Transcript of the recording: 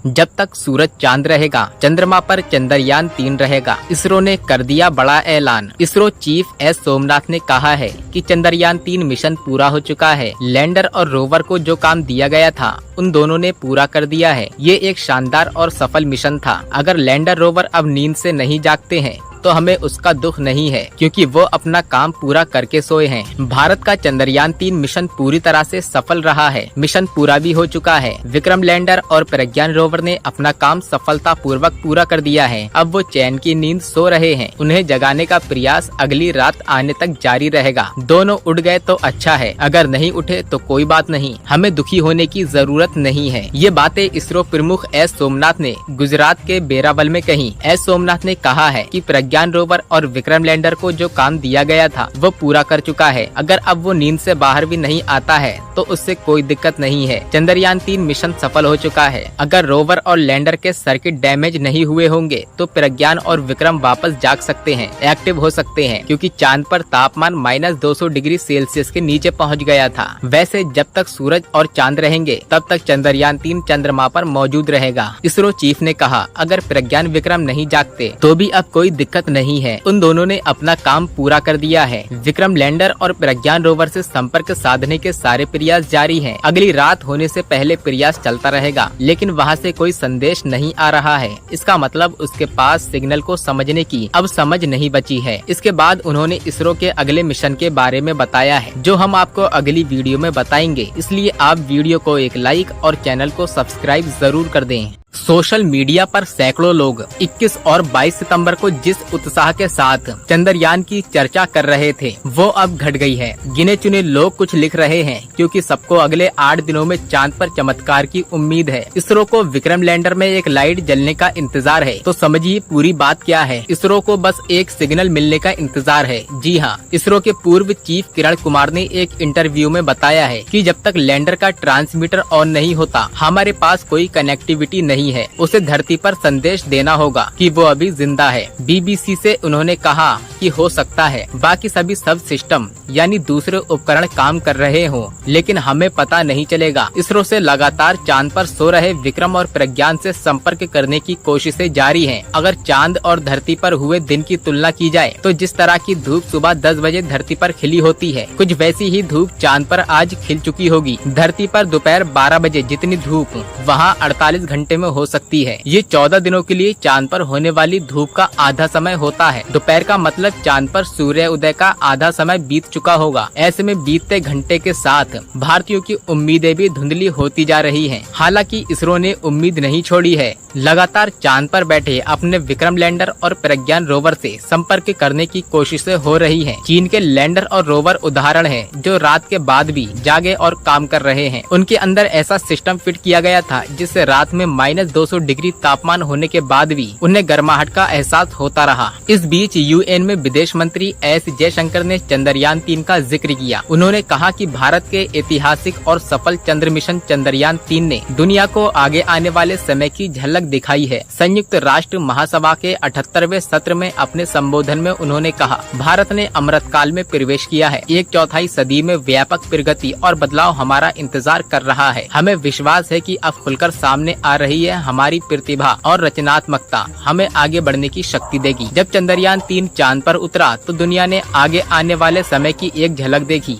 जब तक सूरज चांद रहेगा, चंद्रमा पर चंद्रयान 3 रहेगा। इसरो ने कर दिया बड़ा ऐलान। इसरो चीफ एस सोमनाथ ने कहा है कि चंद्रयान 3 मिशन पूरा हो चुका है। लैंडर और रोवर को जो काम दिया गया था उन दोनों ने पूरा कर दिया है। ये एक शानदार और सफल मिशन था। अगर लैंडर रोवर अब नींद से नहीं जागते हैं तो हमें उसका दुख नहीं है, क्योंकि वो अपना काम पूरा करके सोए हैं। भारत का चंद्रयान 3 मिशन पूरी तरह से सफल रहा है। मिशन पूरा भी हो चुका है। विक्रम लैंडर और प्रज्ञान रोवर ने अपना काम सफलता पूर्वक पूरा कर दिया है। अब वो चैन की नींद सो रहे हैं। उन्हें जगाने का प्रयास अगली रात आने तक जारी रहेगा। दोनों उठ गए तो अच्छा है, अगर नहीं उठे तो कोई बात नहीं। हमें दुखी होने की जरूरत नहीं है। ये बातें इसरो प्रमुख एस सोमनाथ ने गुजरात के बेरावल में कही। एस सोमनाथ ने कहा है कि प्रज्ञान रोवर और विक्रम लैंडर को जो काम दिया गया था वो पूरा कर चुका है। अगर अब वो नींद से बाहर भी नहीं आता है तो उससे कोई दिक्कत नहीं है। चंद्रयान 3 मिशन सफल हो चुका है। अगर रोवर और लैंडर के सर्किट डैमेज नहीं हुए होंगे तो प्रज्ञान और विक्रम वापस जाग सकते हैं, एक्टिव हो सकते हैं, क्योंकि चांद पर तापमान -200 डिग्री सेल्सियस के नीचे पहुंच गया था। वैसे जब तक सूरज और चांद रहेंगे तब तक चंद्रयान 3 चंद्रमा पर मौजूद रहेगा। इसरो चीफ ने कहा, अगर प्रज्ञान विक्रम नहीं जागते तो भी अब कोई दिक्कत नहीं है। उन दोनों ने अपना काम पूरा कर दिया है। विक्रम लैंडर और प्रज्ञान रोवर से संपर्क साधने के सारे प्रयास जारी हैं। अगली रात होने से पहले प्रयास चलता रहेगा, लेकिन वहां से कोई संदेश नहीं आ रहा है। इसका मतलब उसके पास सिग्नल को समझने की अब समझ नहीं बची है। इसके बाद उन्होंने इसरो के अगले मिशन के बारे में बताया है, जो हम आपको अगली वीडियो में बताएंगे। इसलिए आप वीडियो को एक लाइक और चैनल को सब्सक्राइब जरूर कर दें। सोशल मीडिया पर सैकड़ों लोग 21 और 22 सितंबर को जिस उत्साह के साथ चंद्रयान की चर्चा कर रहे थे वो अब घट गई है। गिने चुने लोग कुछ लिख रहे हैं, क्योंकि सबको अगले 8 दिनों में चांद पर चमत्कार की उम्मीद है। इसरो को विक्रम लैंडर में एक लाइट जलने का इंतजार है। तो समझिए पूरी बात क्या है। इसरो को बस एक सिग्नल मिलने का इंतजार है। जी हाँ, इसरो के पूर्व चीफ किरण कुमार ने एक इंटरव्यू में बताया है कि जब तक लैंडर का ट्रांसमीटर ऑन नहीं होता हमारे पास कोई कनेक्टिविटी नहीं है। उसे धरती पर संदेश देना होगा कि वो अभी जिंदा है। बीबीसी से उन्होंने कहा कि हो सकता है बाकी सभी सब सिस्टम यानी दूसरे उपकरण काम कर रहे हों, लेकिन हमें पता नहीं चलेगा। इसरो से लगातार चांद पर सो रहे विक्रम और प्रज्ञान से संपर्क करने की कोशिशें जारी हैं। अगर चांद और धरती पर हुए दिन की तुलना की जाए तो जिस तरह की धूप सुबह 10 बजे धरती पर खिली होती है, कुछ वैसी ही धूप चांद पर आज खिल चुकी होगी। धरती पर दोपहर 12 बजे जितनी धूप वहाँ 48 घंटे में हो सकती है। ये 14 दिनों के लिए चांद पर होने वाली धूप का आधा समय होता है। दोपहर का मतलब चांद पर सूर्य उदय का आधा समय बीत चुका होगा। ऐसे में बीतते घंटे के साथ भारतीयों की उम्मीदें भी धुंधली होती जा रही हैं। हालांकि इसरो ने उम्मीद नहीं छोड़ी है। लगातार चांद पर बैठे अपने विक्रम लैंडर और प्रज्ञान रोवर से संपर्क करने की कोशिशें हो रही हैं। चीन के लैंडर और रोवर उदाहरण हैं, जो रात के बाद भी जागे और काम कर रहे हैं। उनके अंदर ऐसा सिस्टम फिट किया गया था जिससे रात में -200 डिग्री तापमान होने के बाद भी उन्हें गर्माहट का एहसास होता रहा। इस बीच यूएन में विदेश मंत्री एस जयशंकर ने चंद्रयान 3 का जिक्र किया। उन्होंने कहा कि भारत के ऐतिहासिक और सफल चंद्र मिशन चंद्रयान 3 ने दुनिया को आगे आने वाले समय की झलक दिखाई है। संयुक्त राष्ट्र महासभा के 78वें सत्र में अपने संबोधन में उन्होंने कहा, भारत ने अमृतकाल में प्रवेश किया है। 1/4 सदी में व्यापक प्रगति और बदलाव हमारा इंतजार कर रहा है। हमें विश्वास है कि अब खुलकर सामने आ रही है हमारी प्रतिभा और रचनात्मकता हमें आगे बढ़ने की शक्ति देगी। जब चंद्रयान 3 चांद पर उतरा तो दुनिया ने आगे आने वाले समय की एक झलक देखी।